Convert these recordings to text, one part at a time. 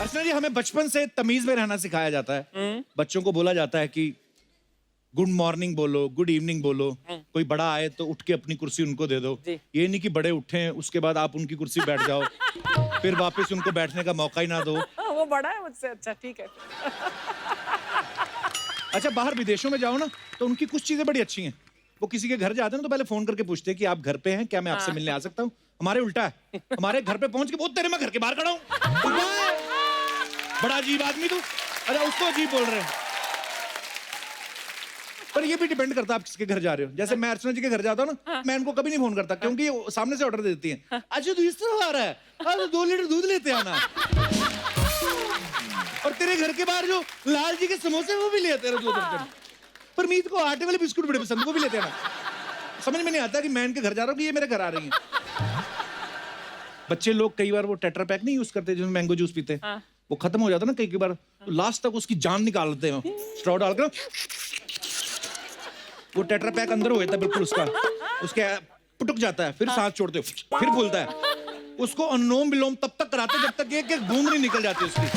अर्चना जी, हमें बचपन से तमीज में रहना सिखाया जाता है। बच्चों को बोला जाता है कि गुड मॉर्निंग बोलो, गुड इवनिंग बोलो। कोई बड़ा आए तो उठ के अपनी कुर्सी उनको दे दो। ये नहीं कि बड़े उठे उसके बाद आप उनकी कुर्सी बैठ जाओ, फिर वापस उनको बैठने का मौका ही ना दो। वो बड़ा है मुझसे। अच्छा ठीक है। अच्छा, बाहर विदेशों में जाओ ना तो उनकी कुछ चीजें बड़ी अच्छी हैं। वो किसी के घर जाते हैं तो पहले फोन करके पूछते हैं कि आप घर पे हैं, क्या मैं आपसे मिलने आ सकता हूँ। हमारे उल्टा है, हमारे घर पे पहुंच के वो तेरे मैं घर के बाहर खड़ा हूँ। बड़ा अजीब आदमी तू। अच्छा, उसको अजीब बोल रहे हैं। पर ये भी डिपेंड करता है आप किसके घर जा रहे हो। जैसे मैं अर्चना जी के घर जाता हूँ ना, मैं उनको कभी नहीं फोन करता क्योंकि वो सामने से ऑर्डर दे देती हैं। अच्छा तू इस तरह आ रहा है, तो 2 लीटर दूध लेते आना। और तेरे घर के बाहर जो लाल जी के समोसे वो भी ले आते हैं। पर मीत को आटे वाले बिस्कुट बड़े पसंद, वो भी लेते हैं ना। समझ में नहीं आता कि मैं इनके घर जा रहा हूँ कि ये मेरे घर आ रही हैं। बच्चे लोग कई बार वो टेट्रा पैक नहीं यूज करते जिसमें मैंगो जूस पीते हैं, वो खत्म हो जाता है ना कई बार, तो लास्ट तक उसकी जान निकाल लेते हैं स्ट्रॉ डालकर। वो टेट्रा पैक अंदर हो जाता है बिल्कुल उसका, उसके पुटक जाता है, फिर सांस छोड़ते फिर फूलता है। उसको अनुलोम विलोम तब तक कराते जब तक एक एक बूंद नहीं निकल जाती उसकी।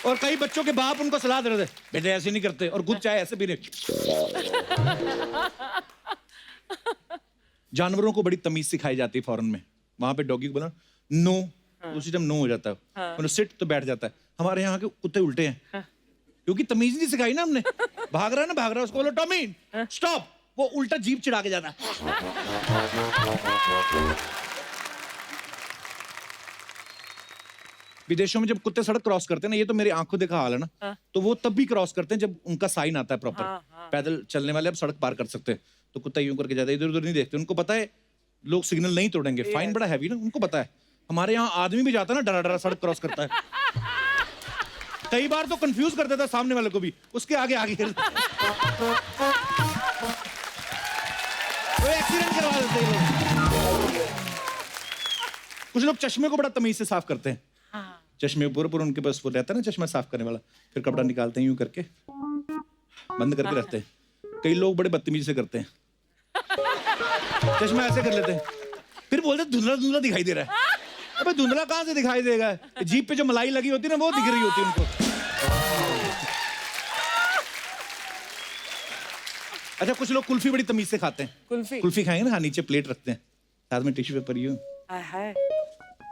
और कई बच्चों के बाप उनको सलाह दे रहे थे, बेटे ऐसे नहीं करते, और खुद चाहे ऐसे भी नहीं। जानवरों को बड़ी तमीज सिखाई जाती है फॉरेन में। वहां पे डॉगी को बोला नो, उसी टाइम नो हो जाता है। सिट तो बैठ जाता है। हमारे यहाँ के कुत्ते उल्टे हैं, क्योंकि तमीज नहीं सिखाई ना हमने। भाग रहा है ना, भाग रहा है, उसको बोलो टॉमी स्टॉप, वो उल्टा जीप चिढ़ा के जाता है। विदेशों में जब कुत्ते सड़क क्रॉस करते हैं ना, ये तो मेरी आंखों देखा हाल है ना, तो वो तब भी क्रॉस करते हैं जब उनका साइन आता है प्रॉपर। पैदल चलने वाले अब सड़क पार कर सकते हैं, तो कुत्ता यूं करके जाता है, इधर उधर नहीं देखते। उनको पता है लोग सिग्नल नहीं तोड़ेंगे, फाइन बड़ा हैवी ना, उनको पता है। हमारे यहाँ आदमी भी जाता है ना, डरा डरा सड़क क्रॉस करता है। कई बार तो कंफ्यूज कर देता है सामने वाले को भी, उसके आगे आगे एक्सीडेंट करवा देते हैं। कुछ लोग चश्मे को बड़ा तमीज से साफ करते हैं। चश्मे पूरा उनके पास वो रहता है ना चश्मा साफ करने वाला, फिर कपड़ा निकालते हैं यूं करके बंद करके रखते हैं। कई लोग बड़े बदतमीजी से करते हैं, चश्मा ऐसे कर लेते हैं, फिर बोलते धुंधला धुंधला दिखाई दे रहा है। अबे धुंधला कहां से दिखाई देगा, जीप पे जो मलाई लगी होती है ना, वो दिख रही होती है उनको। अच्छा, कुछ लोग कुल्फी बड़ी तमीज से खाते हैं। कुल्फी खाएंगे ना, हाँ, नीचे प्लेट रखते हैं, साथ में टिश्यू पेपर यूं।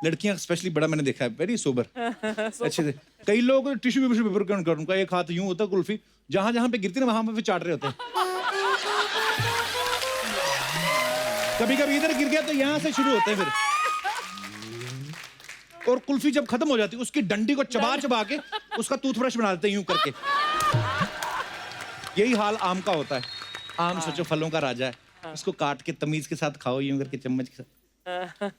लड़कियां स्पेशली बड़ा मैंने देखा है, वेरी सोबर अच्छे से। कई लोग टिश्यू पेपर का उनका एक हाथ यूं होता है, कुल्फी जहां जहां पे गिरती ना वहां पे चाट रहे होते हैं। कभी कभी इधर गिर गया तो यहां से शुरू होते हैं फिर। और कुल्फी जब खत्म हो जाती है, उसकी डंडी को चबा चबा के उसका टूथब्रश बना देते हैं यूं करके। यही हाल आम का होता है। आम सोचो फलों का राजा है, इसको काट के तमीज के साथ खाओ यूं करके चम्मच के साथ।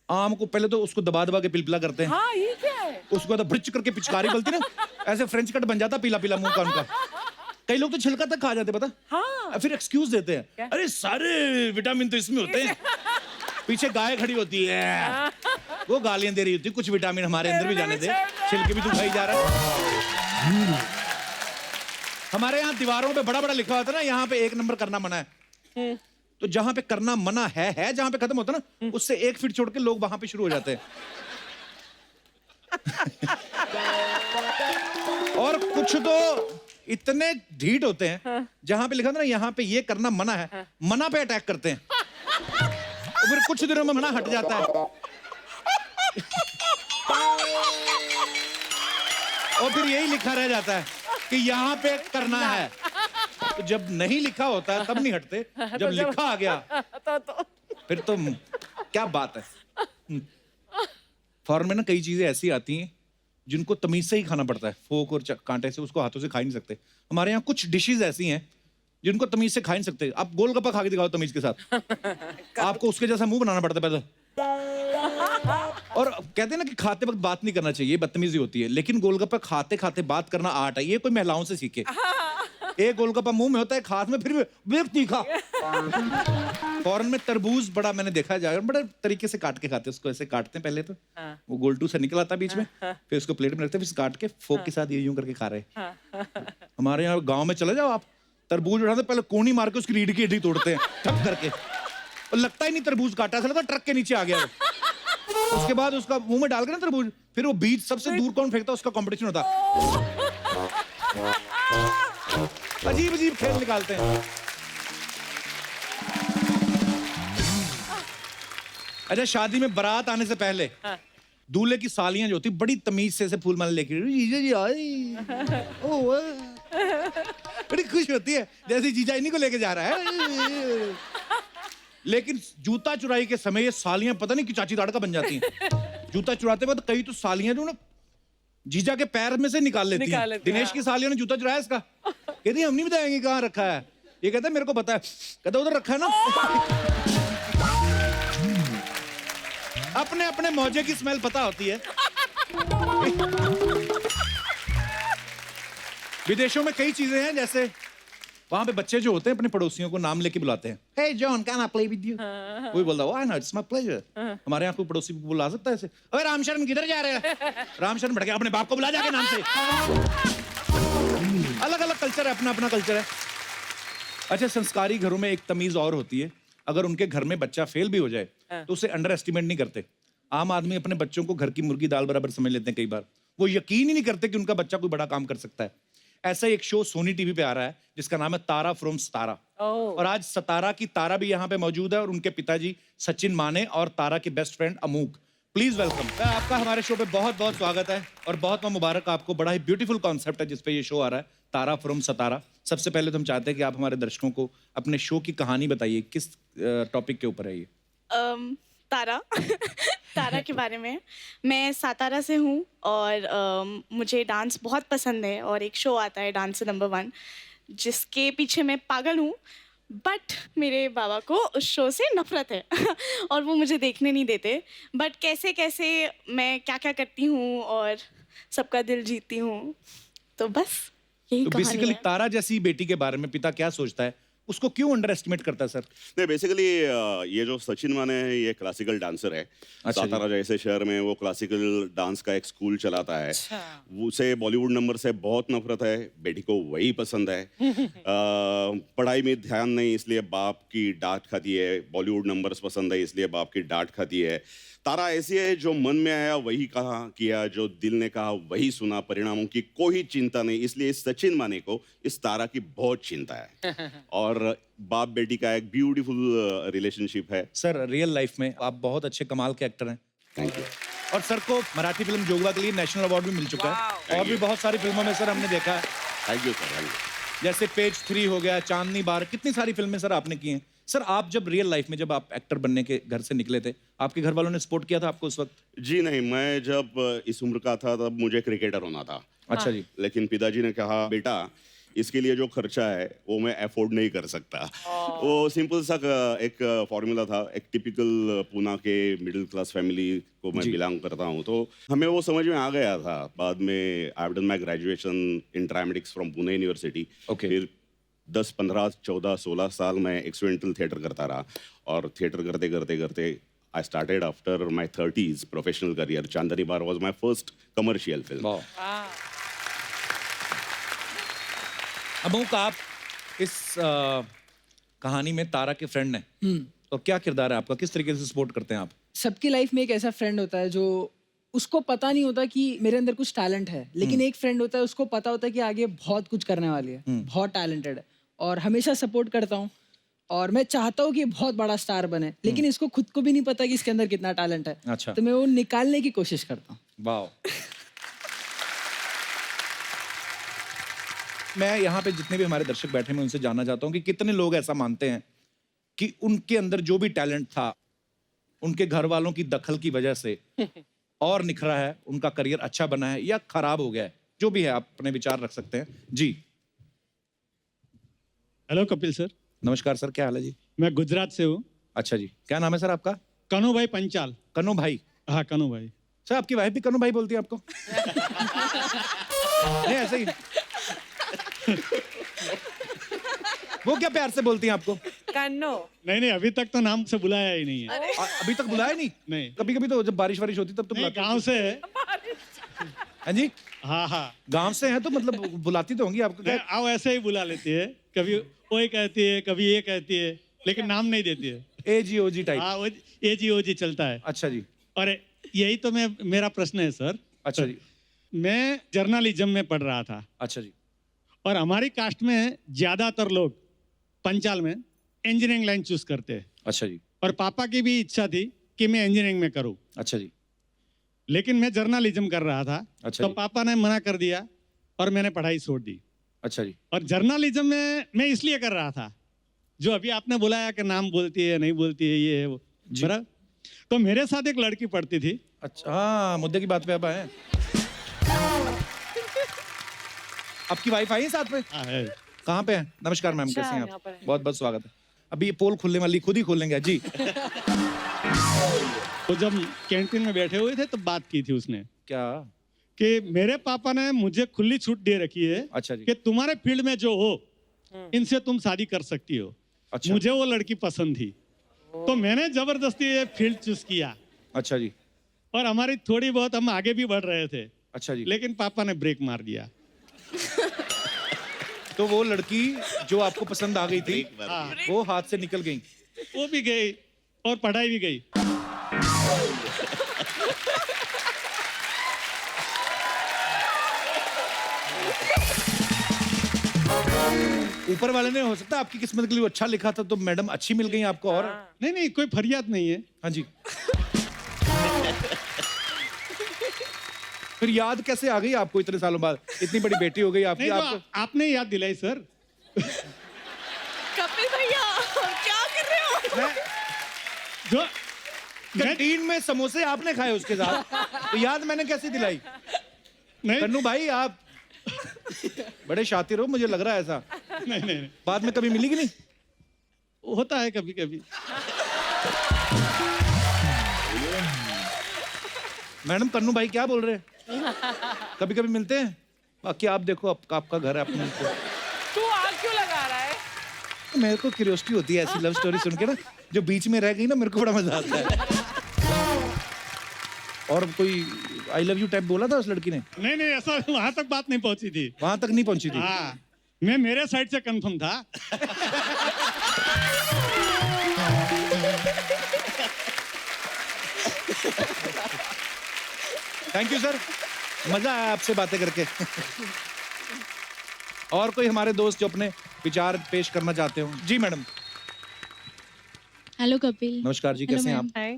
आम को पहले तो उसको दबा दबा के पिलपिला करते हैं। हाँ, ये क्या है? उसको बाद ब्रिच करके पिचकारी बोलती ना, ऐसे फ्रेंच कट बन जाता पीला पीला मुंह का उनका। कई लोग तो छिलका तक खा जाते पता। हाँ। फिर एक्सक्यूज देते हैं, अरे सारे विटामिन तो इसमें होते हैं। पीछे गाय खड़ी होती है, वो गालियां दे रही होती है, कुछ विटामिन हमारे अंदर भी जाने दे, छिलके भी तू खाई जा रहा है। हमारे यहाँ दीवारों पे बड़ा बड़ा लिखा होता है ना, यहाँ पे 1 नंबर करना मना है। तो जहां पे करना मना है जहां पे खत्म होता है ना, उससे 1 फीट छोड़ के लोग वहां पे शुरू हो जाते हैं। और कुछ तो इतने ढीठ होते हैं, जहां पे लिखा था ना यहाँ पे ये करना मना है, मना पे अटैक करते हैं। और फिर कुछ दिनों में मना हट जाता है, और फिर यही लिखा रह जाता है कि यहाँ पे करना है। तो जब नहीं लिखा होता है तब नहीं हटते, जब लिखा आ गया तो फिर तो क्या बात है। फॉरेन में ना कई चीजें ऐसी आती हैं जिनको तमीज से ही खाना पड़ता है, फोक और कांटे से, उसको हाथों से खा ही नहीं सकते। हमारे यहाँ कुछ डिशेज ऐसी हैं जिनको तमीज से खा ही नहीं सकते। आप गोलगप्पा खा के दिखाओ तमीज के साथ, आपको उसके जैसा मुंह बनाना पड़ता है पहले। और कहते हैं ना कि खाते वक्त बात नहीं करना चाहिए, बदतमीजी होती है, लेकिन गोलगप्पा खाते खाते बात करना आर्ट है, ये कोई महिलाओं से सीखे। एक गोलगप्पा मुंह में होता है, हाथ में, फिर भी तीखा। फॉरेन में तरबूज बड़ा मैंने देखा जाए, बड़े तरीके से काट के खाते हैं उसको। ऐसे काटते हैं पहले तो वो गोलटू से निकल आता है बीच में, फिर उसको प्लेट में रखते हैं, फिर काट के फोक के साथ ये यूं करके खा रहे हैं। हमारे यहाँ गांव में चले जाओ आप, तरबूज उठाते पहले कोनी मार के उसकी रीढ़ की हड्डी तोड़ते हैं ठप करके, और लगता ही नहीं तरबूज काटा, ऐसा लगता ट्रक के नीचे आ गया। उसके बाद उसका मुंह में डाल के ना तरबूज, फिर वो बीज सबसे दूर कौन फेंकता उसका कंपटीशन होता। अजीब अजीब खेल निकालते हैं। अच्छा, शादी में बारात आने से पहले दूल्हे की सालियां जो होती बड़ी तमीज से ऐसे फूल माला लेके जीजा जी आए, ओ वाह, बड़ी खुश होती है जैसे जीजा इन्हीं को लेके जा रहा है। लेकिन जूता चुराई के समय ये सालियां पता नहीं क्यों चाची ताड़ का बन जाती हैं। जूता चुराते वक्त कई तो सालियां जो ना जीजा के पैर में से निकाल लेती हैं। दिनेश की सालियों ने जूता चुराया इसका, कहती हम नहीं बताएंगे कहाँ रखा है। ये कहता है मेरे को पता है, कहता उधर रखा है ना। अपने अपने मौजे की स्मेल पता होती है। विदेशों में कई चीजें हैं, जैसे वहां पे बच्चे जो होते हैं अपने पड़ोसियों को नाम लेके बुलाते हैं। Hey John, can I play with you? कोई बोलता है, why not? It's my pleasure. हमारे यहाँ कोई पड़ोसी को बुला सकता है ऐसे? अबे रामशरण किधर जा रहे हैं? रामशरण भड़के अपने बाप को बुला जाके नाम से। अलग अलग कल्चर है, अपना अपना कल्चर है। अच्छा, संस्कारी घरों में एक तमीज और होती है, अगर उनके घर में बच्चा फेल भी हो जाए तो उसे अंडर एस्टिमेट नहीं करते। आम आदमी अपने बच्चों को घर की मुर्गी दाल बराबर समझ लेते हैं। कई बार वो यकीन ही नहीं करते कि उनका बच्चा कोई बड़ा काम कर सकता है। ऐसा ही एक शो सोनी टीवी पे आ रहा है जिसका नाम है तारा फ्रॉम सतारा। और आज सतारा की तारा भी यहाँ पे मौजूद है और उनके पिताजी सचिन माने और तारा के बेस्ट फ्रेंड अमूक। Please welcome. आपका हमारे शो पे बहुत बहुत स्वागत है और बहुत बहुत मुबारक आपको। बड़ा ही ब्यूटीफुल कॉन्सेप्ट है जिसपे ये शो आ रहा है, तारा फ्रॉम सतारा। सबसे पहले तो हम चाहते हैं कि आप हमारे दर्शकों को अपने शो की कहानी बताइए, किस टॉपिक के ऊपर है ये? तारा तारा के बारे में। मैं सातारा से हूँ और मुझे डांस बहुत पसंद है और एक शो आता है डांसर नंबर 1 जिसके पीछे मैं पागल हूँ। बट मेरे बाबा को उस शो से नफरत है और वो मुझे देखने नहीं देते। बट कैसे कैसे मैं क्या क्या करती हूँ और सबका दिल जीतती हूँ, तो बस यही तो कहानी बेसिकली है। तारा जैसी बेटी के बारे में पिता क्या सोचता है, उसको क्यों अंडर एस्टिमेट करता है सर? नहीं, बेसिकली ये जो सचिन माने है ये क्लासिकल डांसर है। अच्छा जी। सातारा जैसे शहर में वो क्लासिकल डांस का एक स्कूल चलाता है। उसे बॉलीवुड नंबर से बहुत नफरत है, बेटी को वही पसंद है। पढ़ाई में ध्यान नहीं इसलिए बाप की डांट खाती है, बॉलीवुड नंबर्स पसंद है इसलिए बाप की डांट खाती है। तारा ऐसी है जो मन में आया वही कहा किया, जो दिल ने कहा वही सुना, परिणामों की कोई चिंता नहीं। इसलिए सचिन माने को इस तारा की बहुत चिंता है और बाप बेटी का एक ब्यूटीफुल रिलेशनशिप है। सर, रियल लाइफ में आप बहुत अच्छे कमाल के एक्टर हैं। Thank you. और सर को मराठी फिल्म जोगवा के लिए नेशनल अवार्ड भी मिल चुका है और भी बहुत सारी फिल्मों में सर हमने देखा है, thank you sir, thank you. जैसे पेज 3 हो गया, चांदनी बार, कितनी सारी फिल्में सर आपने की हैं। सर, आप जब रियल लाइफ में जब आप एक्टर बनने के घर से निकले थे, आपके घर वालों ने सपोर्ट किया था आपको उस वक्त? जी नहीं, मैं जब इस उम्र का था तब मुझे क्रिकेटर होना था। अच्छा जी। लेकिन पिताजी ने कहा बेटा इसके लिए जो खर्चा है वो मैं अफोर्ड नहीं कर सकता। वो सिंपल सा एक फॉर्मूला था। एक टिपिकल पूना के मिडिल क्लास फैमिली को मैं बिलोंग करता हूँ, तो हमें वो समझ में आ गया था। बाद में I have done my graduation in dramatics from Pune university. Okay. फिर 10, 15, 14, 16 साल मैं एक्सपेरिमेंटल थिएटर करता रहा और थिएटर करते करते करते I started after my 30s professional career. Chandani Bar was my first commercial film. वाह। अमूक, आप इस कहानी में तारा के फ्रेंड हैं, तो क्या किरदार है आपका, किस तरीके से सपोर्ट करते हैं आप? सबकी लाइफ में एक ऐसा फ्रेंड होता है जो उसको पता नहीं होता कि मेरे अंदर कुछ टैलेंट है, लेकिन एक फ्रेंड होता है उसको पता होता है कि आगे बहुत कुछ करने वाली है, बहुत टैलेंटेड है और हमेशा सपोर्ट करता हूँ और मैं चाहता हूँ कि बहुत बड़ा स्टार बने, लेकिन इसको खुद को भी नहीं पता कि इसके अंदर कितना टैलेंट है। अच्छा। तो मैं वो निकालने की कोशिश करता हूँ। वाह। मैं यहाँ पे जितने भी हमारे दर्शक बैठे हैं मैं उनसे जानना चाहता हूँ कि कितने लोग ऐसा मानते हैं कि उनके अंदर जो भी टैलेंट था उनके घर वालों की दखल की वजह से और निखरा है, उनका करियर अच्छा बना है या खराब हो गया है। जो भी है आप अपने विचार रख सकते हैं जी। Hello Kapil sir. नमस्कार सर, क्या हाल है जी? मैं गुजरात से हूँ। अच्छा जी, क्या नाम है सर आपका? कनु भाई पंचाल। कन्नू भाई? हाँ कनु भाई। सर आपकी वाइफ भी कन्नू भाई बोलती है आपको? नहीं ऐसे ही। वो क्या प्यार से बोलती हैं आपको? कन्नो। नहीं अभी तक तो नाम से बुलाया ही नहीं है। अभी तक बुलाया नहीं? नहीं। कभी कभी तो जब बारिश वारिश होती तब तो नहीं, बुलाते गांव से है। हैं जी? हाँ गांव से हैं तो मतलब बुलाती तो होंगी आपको? नहीं, आओ ऐसे ही बुला लेती है, कभी ओए कहती है कभी ये कहती है, लेकिन नाम नहीं देती है। AG OG type? हाँ वो AG OG चलता है। अच्छा जी। और यही तो मैं मेरा प्रश्न है सर। अच्छा जी, मैं जर्नलिज्म में पढ़ रहा था अच्छा जी, और हमारी कास्ट में ज्यादातर लोग पंचाल में इंजीनियरिंग लाइन चूज करते हैं अच्छा जी, और पापा की भी इच्छा थी कि मैं इंजीनियरिंग में करूं, अच्छा जी, लेकिन मैं जर्नलिज्म कर रहा था। अच्छा तो जी। पापा ने मना कर दिया और मैंने पढ़ाई छोड़ दी। अच्छा जी, और जर्नलिज्म में मैं इसलिए कर रहा था, जो अभी आपने बुलाया कि नाम बोलती है नहीं बोलती है ये है वो, जी। बराबर। तो मेरे साथ एक लड़की पढ़ती थी। अच्छा, हाँ, मुद्दे की बात पे आप आए। आपकी वाइफ आई है साथ में? है। कहाँ पे है? नमस्कार मैम, अच्छा, कैसे हैं यहाँ आप? पर है। बहुत बहुत स्वागत है। अभी ये पोल खुलने वाली, खुद ही खोलेंगे जी। तो जब कैंटीन में बैठे हुए थे तो बात की थी उसने क्या? कि मेरे पापा ने मुझे खुली छूट दे रखी है अच्छा जी, कि तुम्हारे फील्ड में जो हो इनसे तुम शादी कर सकती हो। अच्छा, मुझे वो लड़की पसंद थी तो मैंने जबरदस्ती ये फील्ड चूज किया अच्छा जी, और हमारी थोड़ी बहुत हम आगे भी बढ़ रहे थे, अच्छा जी। लेकिन पापा ने ब्रेक मार दिया। तो वो लड़की जो आपको पसंद आ गई थी, हाँ, वो हाथ से निकल गई। वो भी गई और पढ़ाई भी गई। ऊपर वाले ने, हो सकता है आपकी किस्मत के लिए वो अच्छा लिखा था, तो मैडम अच्छी मिल गई आपको। और नहीं नहीं, कोई फरियाद नहीं है। हाँ जी। फिर याद कैसे आ गई आपको इतने सालों बाद? इतनी बड़ी बेटी हो गई आपकी, नहीं तो आपको। आपने याद दिलाई सर। कपिल भैया क्या कर रहे हो? मैं जो मैं कैंटीन में समोसे आपने खाए उसके साथ, तो याद मैंने कैसे दिलाई? नहीं कन्नू भाई, आप बड़े शातिर हो, मुझे लग रहा है ऐसा। नहीं नहीं, बाद में कभी मिली कि नहीं? होता है कभी कभी। मैडम, कन्नू भाई क्या बोल रहे हैं? कभी कभी मिलते हैं। बाकी आप देखो, आपका घर है अपने। तू आग क्यों लगा रहा है? मेरे को क्यूरियोसिटी होती है ऐसी लव स्टोरी सुन के ना, जो बीच में रह गई ना, मेरे को बड़ा मजा आता है। और कोई आई लव यू टाइप बोला था उस लड़की ने? नहीं नहीं, ऐसा वहां तक बात नहीं पहुंची थी। वहां तक नहीं पहुंची थी। हाँ, मैं मेरे साइड से कंफर्म था। थैंक यू सर, मजा आया आपसे बातें करके। और कोई हमारे दोस्त जो अपने विचार पेश करना चाहते हो? जी मैडम। हेलो कपिल। नमस्कार जी, Hello, कैसे हैं आप? ma'am. Hi.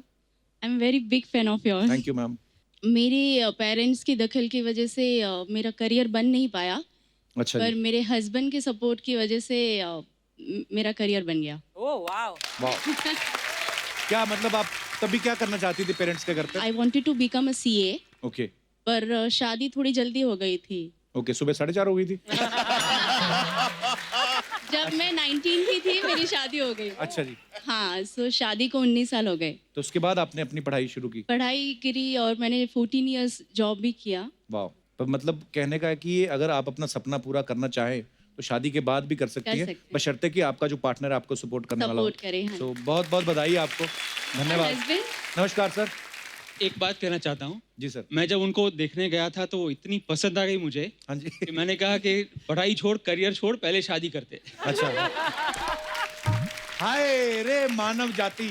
I am very big fan of yours. Thank you ma'am. मेरे पेरेंट्स की दखल की वजह से मेरा करियर बन नहीं पाया, अच्छा पर जी, मेरे हस्बैंड के सपोर्ट की वजह से मेरा करियर बन गया। Oh wow. वाह। क्या मतलब, आप तभी क्या करना चाहती थी पेरेंट्स के घर पे? I wanted to become a CA, okay पर शादी थोड़ी जल्दी हो गई थी। ओके, सुबह 4:30 हो गई थी। जब मैं 19 की थी मेरी शादी हो गई। अच्छा जी, हाँ, सो शादी को 19 साल हो गए। तो उसके बाद आपने अपनी पढ़ाई शुरू की? पढ़ाई करी और मैंने 14 इयर्स जॉब भी किया। वाह। तो मतलब कहने का है कि ये अगर आप अपना सपना पूरा करना चाहें तो शादी के बाद भी कर सकती कर है, सकते हैं। बशर्ते कि आपका जो पार्टनर है आपको सपोर्ट करने वाला हो। सपोर्ट करे। हाँ। तो बहुत बहुत बधाई आपको, धन्यवाद। हस्बैंड नमस्कार सर। एक बात कहना चाहता हूँ। जी सर। मैं जब उनको देखने गया था तो इतनी पसंद आ गई मुझे हाँ जी। कि मैंने कहा कि पढ़ाई छोड़, करियर छोड़, पहले शादी करते। अच्छा। हाय रे मानव जाति,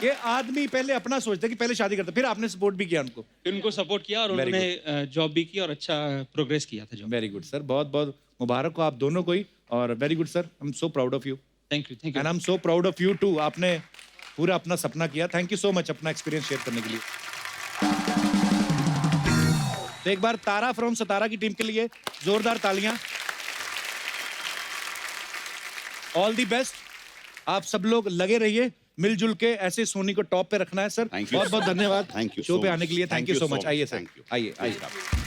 ये आदमी पहले अपना सोचता है कि पहले शादी करते, फिर आपने सपोर्ट भी किया उनको। फिर उनको सपोर्ट किया और Very उन्होंने जॉब भी की और अच्छा प्रोग्रेस किया था जॉब। वेरी गुड सर, बहुत बहुत मुबारक हो आप दोनों को ही। और very good sir, I am so proud of you thank you thank and you. I am so proud of you too. आपने पूरा अपना सपना किया। थैंक यू सो मच अपना एक्सपीरियंस शेयर करने के लिए। तो एक बार तारा फ्रॉम सतारा की टीम के लिए जोरदार तालियां। All the best. आप सब लोग लगे रहिए, मिलजुल के ऐसे सोनी को टॉप पे रखना है सर। Thank you, बहुत बहुत sir. धन्यवाद Thank you शो so पे much. आने के लिए। Thank Thank you you so so much. much. आइए सर, Thank you. आइए आइए।